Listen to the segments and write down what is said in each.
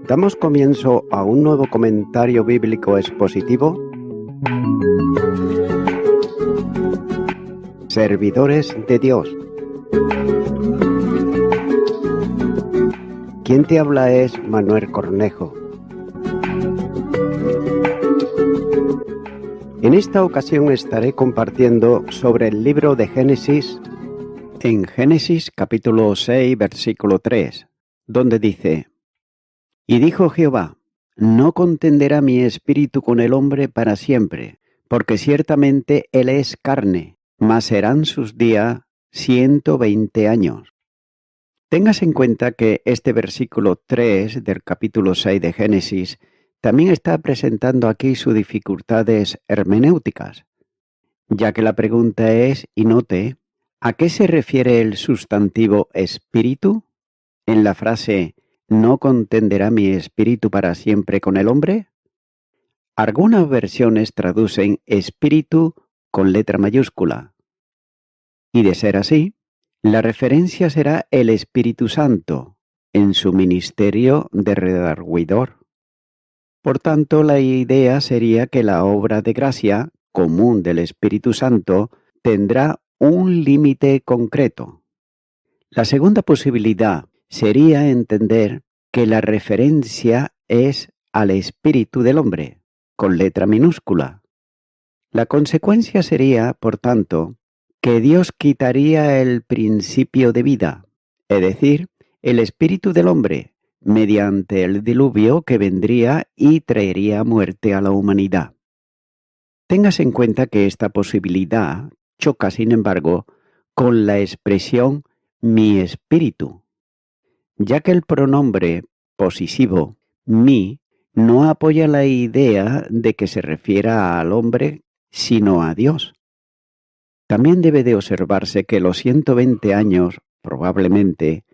Damos comienzo a un nuevo comentario bíblico expositivo. Servidores de Dios. Quien te habla es Manuel Cornejo. En esta ocasión estaré compartiendo sobre el libro de Génesis, en Génesis capítulo 6, versículo 3, donde dice: Y dijo Jehová: No contenderá mi espíritu con el hombre para siempre, porque ciertamente él es carne, mas serán sus días 120 años. Tengas en cuenta que este versículo 3 del capítulo 6 de Génesis también está presentando aquí sus dificultades hermenéuticas, ya que la pregunta es, y note, ¿a qué se refiere el sustantivo espíritu en la frase ¿no contenderá mi espíritu para siempre con el hombre? Algunas versiones traducen espíritu con letra mayúscula. Y de ser así, la referencia será el Espíritu Santo en su ministerio de redarguidor. Por tanto, la idea sería que la obra de gracia común del Espíritu Santo tendrá un límite concreto. La segunda posibilidad sería entender que la referencia es al espíritu del hombre, con letra minúscula. La consecuencia sería, por tanto, que Dios quitaría el principio de vida, es decir, el espíritu del hombre, mediante el diluvio que vendría y traería muerte a la humanidad. Tengas en cuenta que esta posibilidad choca, sin embargo, con la expresión mi espíritu, ya que el pronombre posesivo mi no apoya la idea de que se refiera al hombre, sino a Dios. También debe de observarse que los 120 años, probablemente,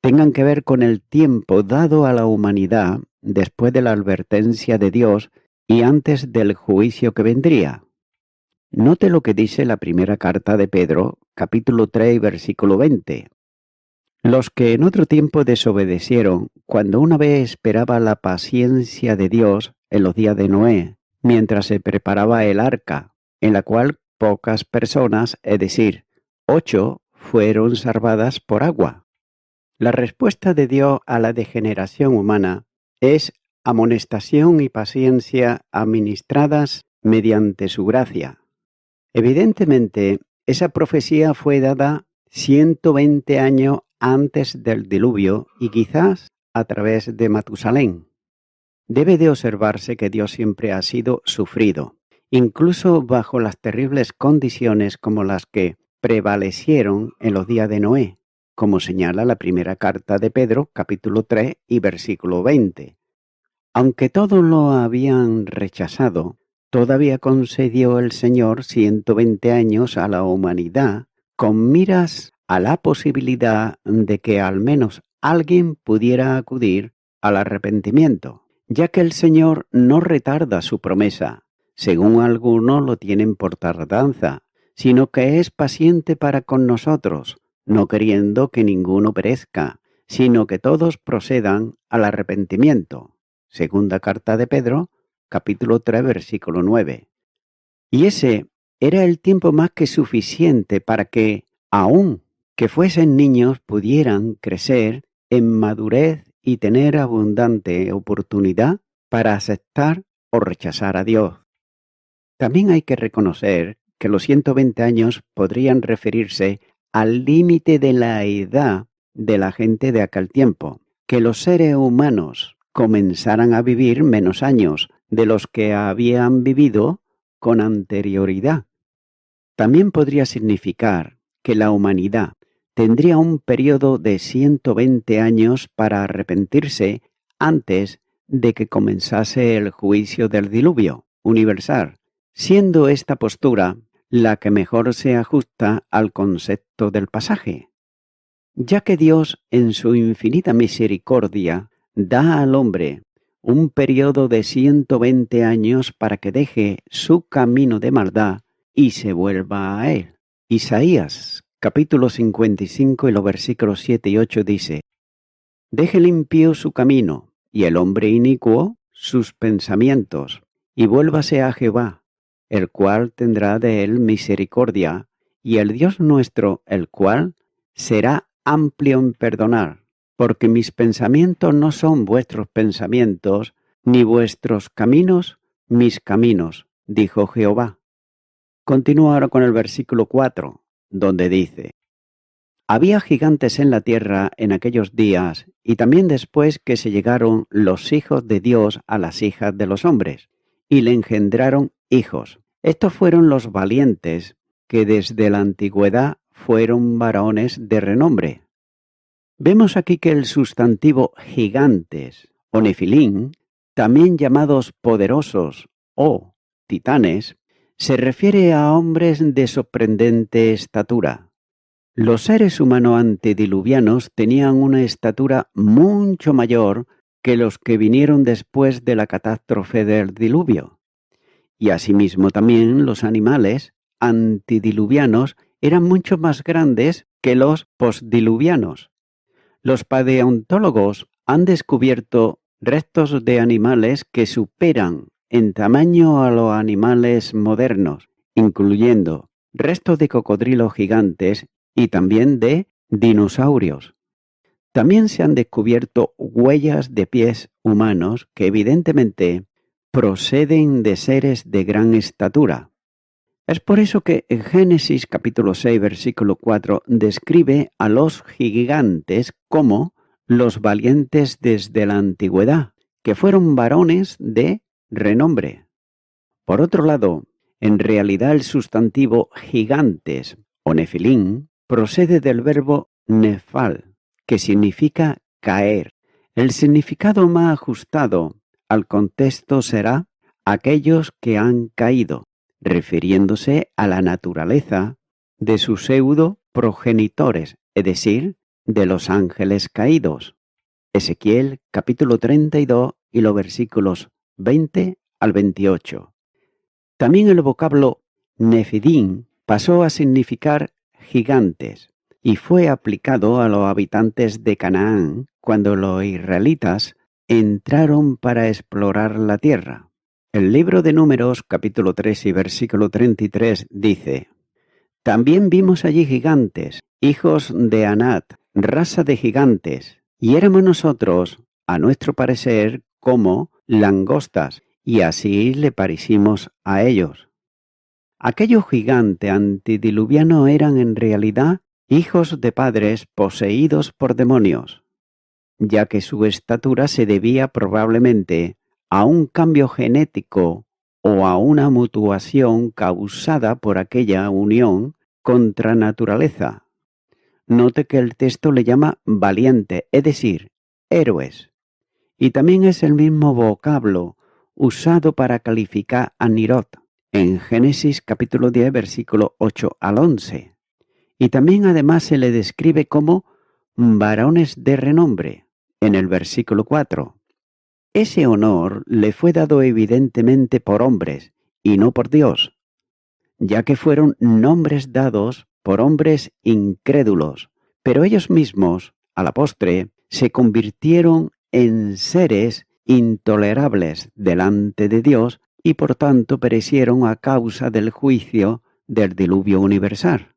tengan que ver con el tiempo dado a la humanidad después de la advertencia de Dios y antes del juicio que vendría. Note lo que dice la primera carta de Pedro, capítulo 3, versículo 20. Los que en otro tiempo desobedecieron, cuando una vez esperaba la paciencia de Dios en los días de Noé, mientras se preparaba el arca, en la cual pocas personas, es decir, 8, fueron salvadas por agua. La respuesta de Dios a la degeneración humana es amonestación y paciencia administradas mediante su gracia. Evidentemente, esa profecía fue dada 120 años antes del diluvio y quizás a través de Matusalén. Debe de observarse que Dios siempre ha sido sufrido, incluso bajo las terribles condiciones como las que prevalecieron en los días de Noé, como señala la primera carta de Pedro, capítulo 3 y versículo 20. Aunque todos lo habían rechazado, todavía concedió el Señor 120 años a la humanidad con miras a la posibilidad de que al menos alguien pudiera acudir al arrepentimiento, ya que el Señor no retarda su promesa, según algunos lo tienen por tardanza, sino que es paciente para con nosotros, no queriendo que ninguno perezca, sino que todos procedan al arrepentimiento. Segunda carta de Pedro, capítulo 3, versículo 9. Y ese era el tiempo más que suficiente para que, aun que fuesen niños, pudieran crecer en madurez y tener abundante oportunidad para aceptar o rechazar a Dios. También hay que reconocer que los 120 años podrían referirse al límite de la edad de la gente de aquel tiempo, que los seres humanos comenzaran a vivir menos años de los que habían vivido con anterioridad. También podría significar que la humanidad tendría un periodo de 120 años para arrepentirse antes de que comenzase el juicio del diluvio universal, siendo esta postura la que mejor se ajusta al concepto del pasaje, ya que Dios en su infinita misericordia da al hombre un periodo de 120 años para que deje su camino de maldad y se vuelva a él. Isaías, capítulo 55 y los versículos 7 y 8 dice: Deje el impío su camino, y el hombre inicuo sus pensamientos, y vuélvase a Jehová, el cual tendrá de él misericordia, y el Dios nuestro, el cual será amplio en perdonar, porque mis pensamientos no son vuestros pensamientos, ni vuestros caminos mis caminos, dijo Jehová. Continúa ahora con el versículo 4, donde dice: Había gigantes en la tierra en aquellos días, y también después que se llegaron los hijos de Dios a las hijas de los hombres, y le engendraron hijos. Estos fueron los valientes, que desde la antigüedad fueron varones de renombre. Vemos aquí que el sustantivo gigantes o nefilín, también llamados poderosos o titanes, se refiere a hombres de sorprendente estatura. Los seres humanos antediluvianos tenían una estatura mucho mayor que los que vinieron después de la catástrofe del diluvio. Y asimismo también los animales antediluvianos eran mucho más grandes que los postdiluvianos. Los paleontólogos han descubierto restos de animales que superan en tamaño a los animales modernos, incluyendo restos de cocodrilos gigantes y también de dinosaurios. También se han descubierto huellas de pies humanos que evidentemente proceden de seres de gran estatura. Es por eso que en Génesis capítulo 6 versículo 4 describe a los gigantes como los valientes desde la antigüedad, que fueron varones de renombre. Por otro lado, en realidad el sustantivo gigantes o nefilín procede del verbo nefal, que significa caer. El significado más ajustado al contexto será aquellos que han caído, refiriéndose a la naturaleza de sus pseudo progenitores, es decir, de los ángeles caídos. Ezequiel capítulo 32 y los versículos 20 al 28. También el vocablo nefidín pasó a significar gigantes y fue aplicado a los habitantes de Canaán cuando los israelitas entraron para explorar la tierra. El libro de Números, capítulo 3 y versículo 33, dice: También vimos allí gigantes, hijos de Anat, raza de gigantes, y éramos nosotros, a nuestro parecer, como langostas, y así le parecimos a ellos. Aquellos gigantes antediluvianos eran en realidad hijos de padres poseídos por demonios, ya que su estatura se debía probablemente a un cambio genético o a una mutación causada por aquella unión contra naturaleza. Note que el texto le llama valiente, es decir, héroes. Y también es el mismo vocablo usado para calificar a Nirot en Génesis capítulo 10, versículo 8 al 11. Y también además se le describe como varones de renombre en el versículo 4. Ese honor le fue dado evidentemente por hombres y no por Dios, ya que fueron nombres dados por hombres incrédulos, pero ellos mismos, a la postre, se convirtieron en seres intolerables delante de Dios y por tanto perecieron a causa del juicio del diluvio universal.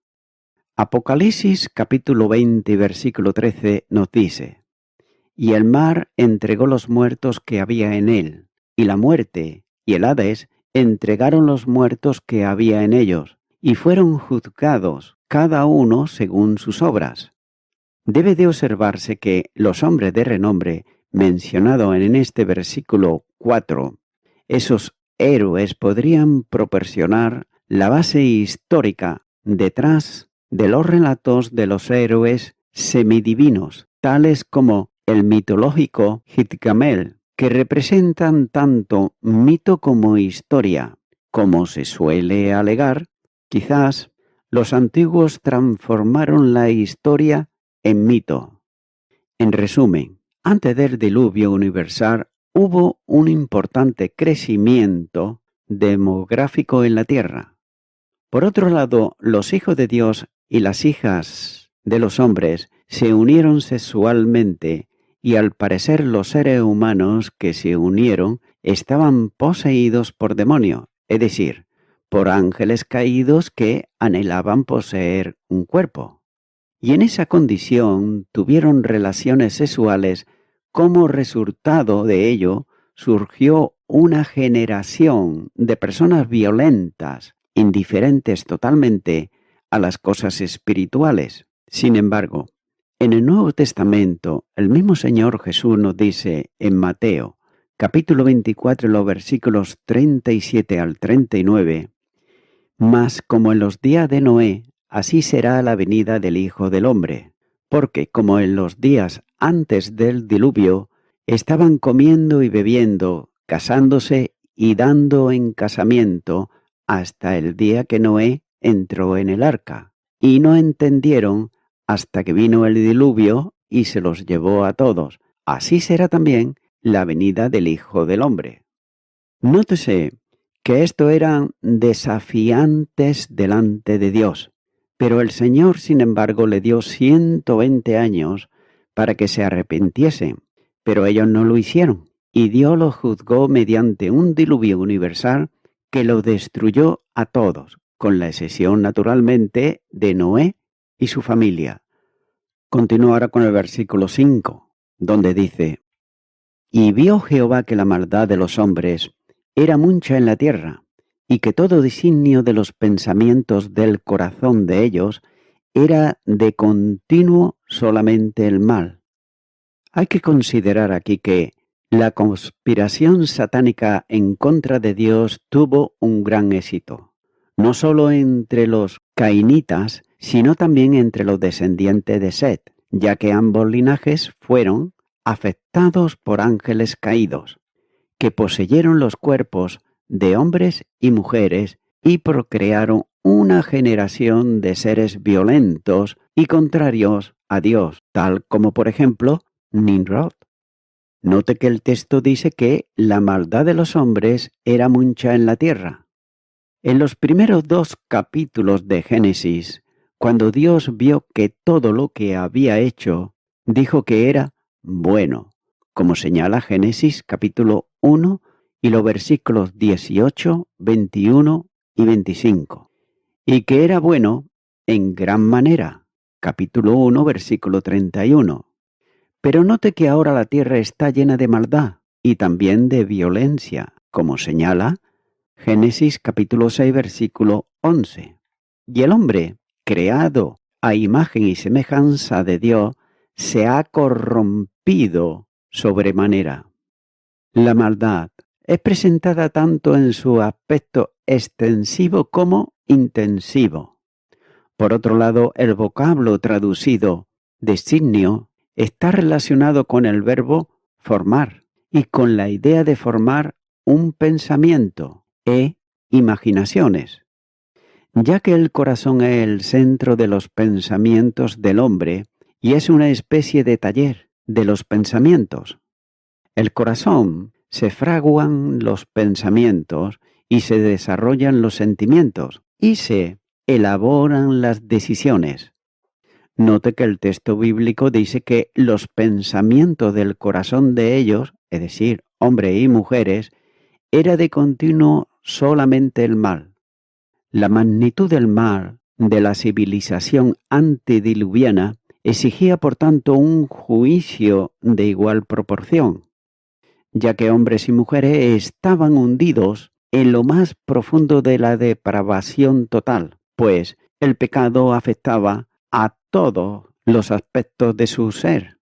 Apocalipsis capítulo 20 versículo 13 nos dice: Y el mar entregó los muertos que había en él, y la muerte y el Hades entregaron los muertos que había en ellos, y fueron juzgados cada uno según sus obras. Debe de observarse que los hombres de renombre mencionados en este versículo 4, esos héroes podrían proporcionar la base histórica detrás de los relatos de los héroes semidivinos, tales como el mitológico Gilgamel, que representan tanto mito como historia. Como se suele alegar, quizás los antiguos transformaron la historia en mito. En resumen, antes del diluvio universal hubo un importante crecimiento demográfico en la tierra. Por otro lado, los hijos de Dios y las hijas de los hombres se unieron sexualmente, y al parecer los seres humanos que se unieron estaban poseídos por demonio, es decir, por ángeles caídos que anhelaban poseer un cuerpo. Y en esa condición tuvieron relaciones sexuales. Como resultado de ello surgió una generación de personas violentas, indiferentes totalmente a las cosas espirituales. Sin embargo, en el Nuevo Testamento, el mismo Señor Jesús nos dice en Mateo, capítulo 24, los versículos 37 al 39, «Mas como en los días de Noé, así será la venida del Hijo del Hombre, porque como en los días antes del diluvio, estaban comiendo y bebiendo, casándose y dando en casamiento, hasta el día que Noé entró en el arca, y no entendieron hasta que vino el diluvio y se los llevó a todos. Así será también la venida del Hijo del Hombre». Nótese que esto eran desafiantes delante de Dios, pero el Señor, sin embargo, le dio 120 años para que se arrepintiesen, pero ellos no lo hicieron, y Dios los juzgó mediante un diluvio universal que lo destruyó a todos, con la excepción naturalmente de Noé y su familia. Continúo ahora con el versículo 5, donde dice, «Y vio Jehová que la maldad de los hombres era mucha en la tierra, y que todo designio de los pensamientos del corazón de ellos era de continuo solamente el mal». Hay que considerar aquí que la conspiración satánica en contra de Dios tuvo un gran éxito, no solo entre los cainitas, sino también entre los descendientes de Set, ya que ambos linajes fueron afectados por ángeles caídos, que poseyeron los cuerpos de hombres y mujeres y procrearon una generación de seres violentos y contrarios a Dios, tal como por ejemplo Nimrod. Note que el texto dice que la maldad de los hombres era mucha en la tierra. En los primeros 2 capítulos de Génesis, cuando Dios vio que todo lo que había hecho, dijo que era bueno, como señala Génesis capítulo 1 y los versículos 18, 21 y 25, y que era bueno en gran manera, capítulo 1, versículo 31. Pero note que ahora la tierra está llena de maldad y también de violencia, como señala Génesis capítulo 6, versículo 11. Y el hombre, creado a imagen y semejanza de Dios, se ha corrompido sobremanera. La maldad es presentada tanto en su aspecto extensivo como intensivo. Por otro lado, el vocablo traducido designio está relacionado con el verbo formar y con la idea de formar un pensamiento e imaginaciones. Ya que el corazón es el centro de los pensamientos del hombre y es una especie de taller de los pensamientos. El corazón se fraguan los pensamientos y se desarrollan los sentimientos y se elaboran las decisiones. Note que el texto bíblico dice que los pensamientos del corazón de ellos, es decir, hombres y mujeres, era de continuo solamente el mal. La magnitud del mal de la civilización antediluviana exigía por tanto un juicio de igual proporción, ya que hombres y mujeres estaban hundidos en lo más profundo de la depravación total, pues el pecado afectaba a todos los aspectos de su ser.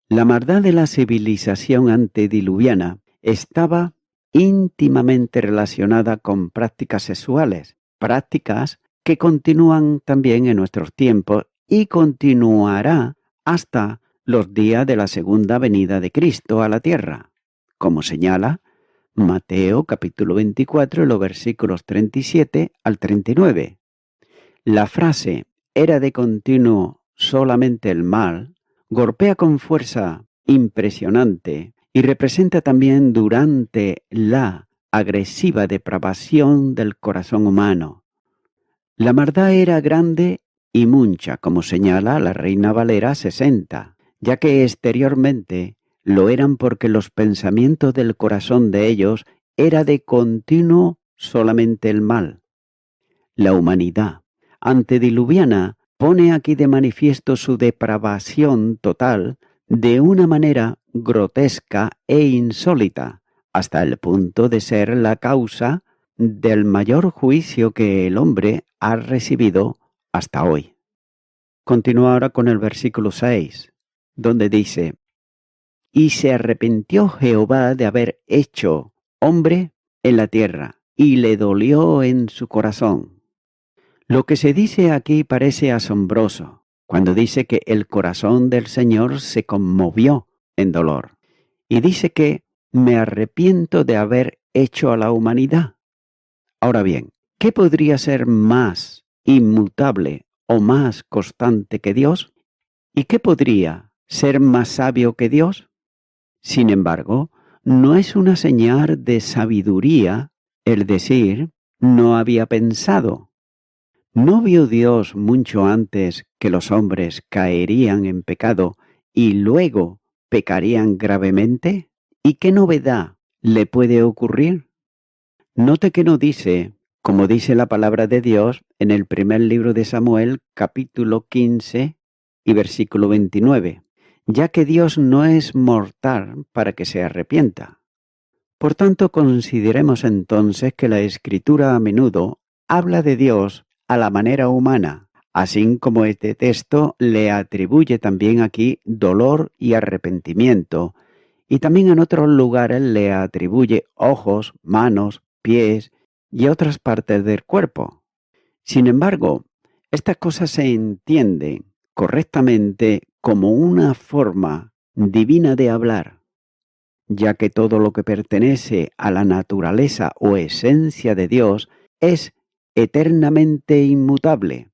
La maldad de la civilización antediluviana estaba íntimamente relacionada con prácticas sexuales, prácticas que continúan también en nuestros tiempos y continuará hasta los días de la segunda venida de Cristo a la tierra, como señala Mateo capítulo 24, los versículos 37 al 39. La frase «era de continuo solamente el mal» golpea con fuerza impresionante y representa también durante la agresiva depravación del corazón humano. La maldad era grande y mucha, como señala la Reina Valera 60, ya que exteriormente lo eran porque los pensamientos del corazón de ellos era de continuo solamente el mal. La humanidad antediluviana pone aquí de manifiesto su depravación total de una manera grotesca e insólita, hasta el punto de ser la causa del mayor juicio que el hombre ha recibido hasta hoy. Continúa ahora con el versículo 6, donde dice: Y se arrepintió Jehová de haber hecho hombre en la tierra, y le dolió en su corazón. Lo que se dice aquí parece asombroso, cuando dice que el corazón del Señor se conmovió en dolor. Y dice que me arrepiento de haber hecho a la humanidad. Ahora bien, ¿qué podría ser más inmutable o más constante que Dios? ¿Y qué podría ser más sabio que Dios? Sin embargo, no es una señal de sabiduría el decir no había pensado. ¿No vio Dios mucho antes que los hombres caerían en pecado y luego pecarían gravemente? ¿Y qué novedad le puede ocurrir? Note que no dice, como dice la palabra de Dios en el primer libro de Samuel, capítulo 15 y versículo 29, ya que Dios no es mortal para que se arrepienta. Por tanto, consideremos entonces que la Escritura a menudo habla de Dios a la manera humana, así como este texto le atribuye también aquí dolor y arrepentimiento, y también en otros lugares le atribuye ojos, manos, pies y otras partes del cuerpo. Sin embargo, estas cosas se entienden correctamente como una forma divina de hablar, ya que todo lo que pertenece a la naturaleza o esencia de Dios es eternamente inmutable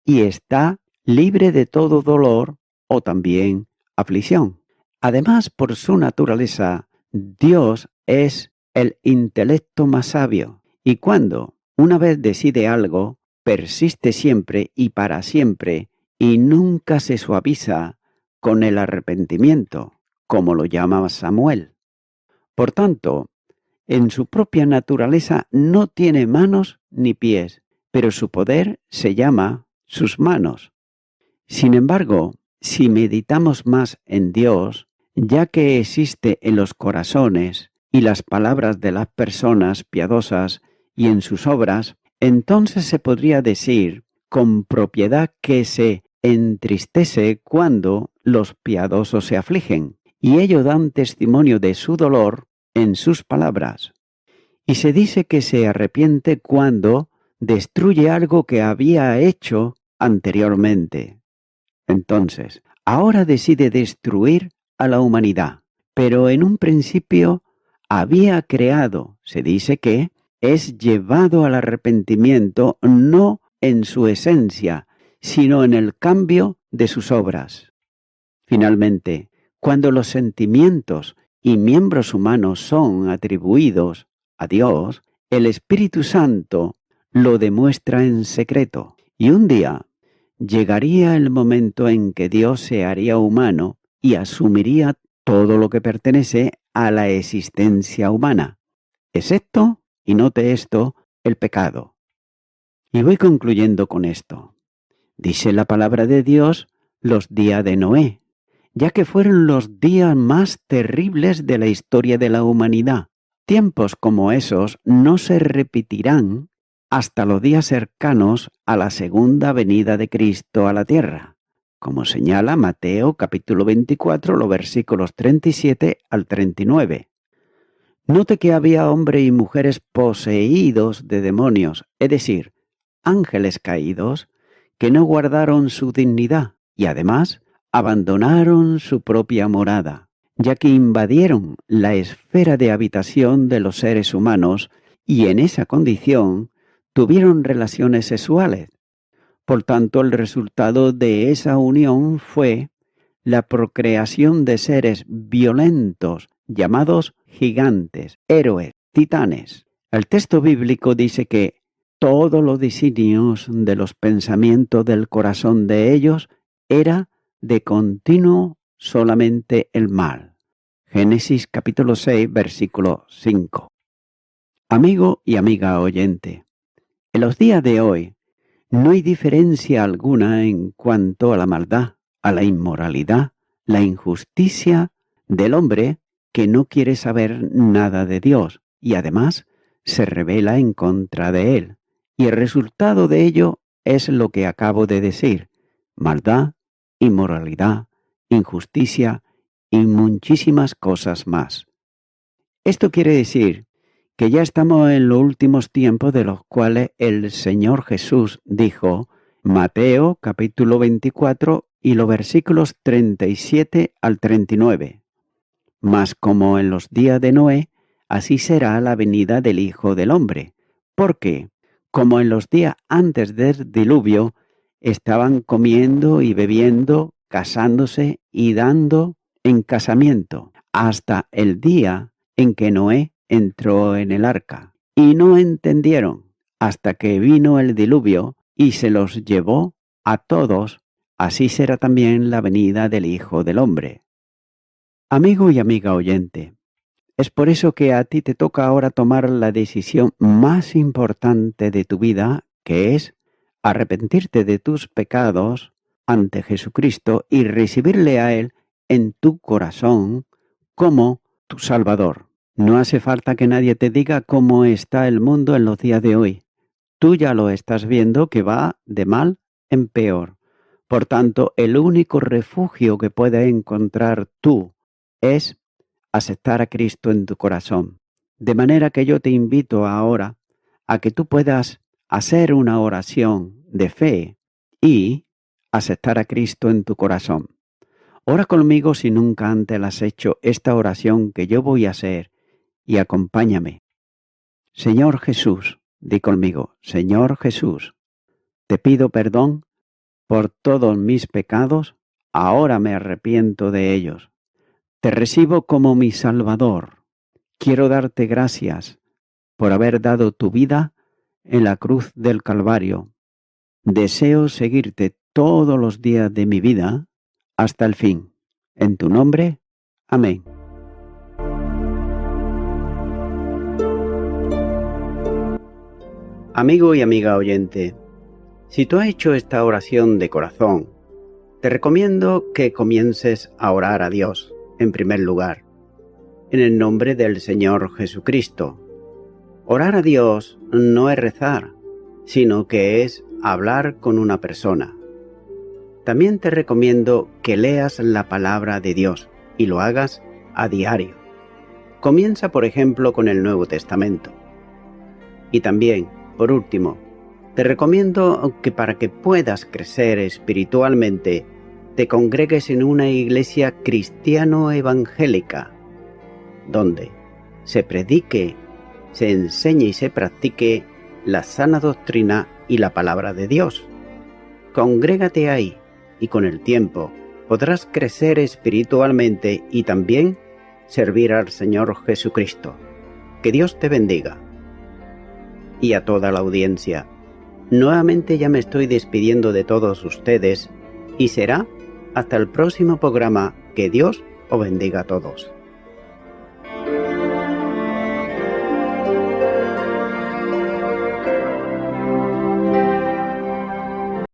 y está libre de todo dolor o también aflicción. Además, por su naturaleza, Dios es el intelecto más sabio, y cuando una vez decide algo, persiste siempre y para siempre, y nunca se suaviza con el arrepentimiento, como lo llama Samuel. Por tanto, en su propia naturaleza no tiene manos ni pies, pero su poder se llama sus manos. Sin embargo, si meditamos más en Dios, ya que existe en los corazones y las palabras de las personas piadosas y en sus obras, entonces se podría decir con propiedad que se entristece cuando los piadosos se afligen, y ellos dan testimonio de su dolor en sus palabras. Y se dice que se arrepiente cuando destruye algo que había hecho anteriormente. Entonces, ahora decide destruir a la humanidad, pero en un principio había creado, se dice que es llevado al arrepentimiento no en su esencia, sino en el cambio de sus obras. Finalmente, cuando los sentimientos y miembros humanos son atribuidos a Dios, el Espíritu Santo lo demuestra en secreto, y un día llegaría el momento en que Dios se haría humano y asumiría todo lo que pertenece a la existencia humana, excepto, y note esto, el pecado. Y voy concluyendo con esto. Dice la palabra de Dios los días de Noé, ya que fueron los días más terribles de la historia de la humanidad. Tiempos como esos no se repetirán hasta los días cercanos a la segunda venida de Cristo a la tierra, como señala Mateo capítulo 24, los versículos 37 al 39. Note que había hombres y mujeres poseídos de demonios, es decir, ángeles caídos, que no guardaron su dignidad y además abandonaron su propia morada, ya que invadieron la esfera de habitación de los seres humanos y en esa condición tuvieron relaciones sexuales. Por tanto, el resultado de esa unión fue la procreación de seres violentos llamados gigantes, héroes, titanes. El texto bíblico dice que todos los designios de los pensamientos del corazón de ellos era de continuo solamente el mal. Génesis capítulo 6, versículo 5. Amigo y amiga oyente, en los días de hoy no hay diferencia alguna en cuanto a la maldad, a la inmoralidad, la injusticia del hombre que no quiere saber nada de Dios y además se rebela en contra de él. Y el resultado de ello es lo que acabo de decir: maldad, inmoralidad, injusticia y muchísimas cosas más. Esto quiere decir que ya estamos en los últimos tiempos, de los cuales el Señor Jesús dijo, Mateo capítulo 24 y los versículos 37 al 39. Mas como en los días de Noé, así será la venida del Hijo del Hombre. Porque, como en los días antes del diluvio, estaban comiendo y bebiendo, casándose y dando en casamiento, hasta el día en que Noé entró en el arca. Y no entendieron hasta que vino el diluvio y se los llevó a todos. Así será también la venida del Hijo del Hombre. Amigo y amiga oyente, es por eso que a ti te toca ahora tomar la decisión más importante de tu vida, que es arrepentirte de tus pecados ante Jesucristo y recibirle a Él en tu corazón como tu Salvador. No hace falta que nadie te diga cómo está el mundo en los días de hoy. Tú ya lo estás viendo, que va de mal en peor. Por tanto, el único refugio que puedes encontrar tú es aceptar a Cristo en tu corazón. De manera que yo te invito ahora a que tú puedas hacer una oración de fe y aceptar a Cristo en tu corazón. Ora conmigo si nunca antes has hecho esta oración que yo voy a hacer y acompáñame. Señor Jesús, di conmigo, Señor Jesús, te pido perdón por todos mis pecados, ahora me arrepiento de ellos. Te recibo como mi Salvador. Quiero darte gracias por haber dado tu vida en la cruz del Calvario. Deseo seguirte todos los días de mi vida hasta el fin. En tu nombre, amén. Amigo y amiga oyente, si tú has hecho esta oración de corazón, te recomiendo que comiences a orar a Dios, en primer lugar, en el nombre del Señor Jesucristo. Orar a Dios no es rezar, sino que es hablar con una persona. También te recomiendo que leas la palabra de Dios y lo hagas a diario. Comienza, por ejemplo, con el Nuevo Testamento. Y también, por último, te recomiendo que para que puedas crecer espiritualmente, te congregues en una iglesia cristiano-evangélica, donde se predique, se enseñe y se practique la sana doctrina y la palabra de Dios. Congrégate ahí y con el tiempo podrás crecer espiritualmente y también servir al Señor Jesucristo. Que Dios te bendiga. Y a toda la audiencia, nuevamente ya me estoy despidiendo de todos ustedes y será hasta el próximo programa. Que Dios os bendiga a todos.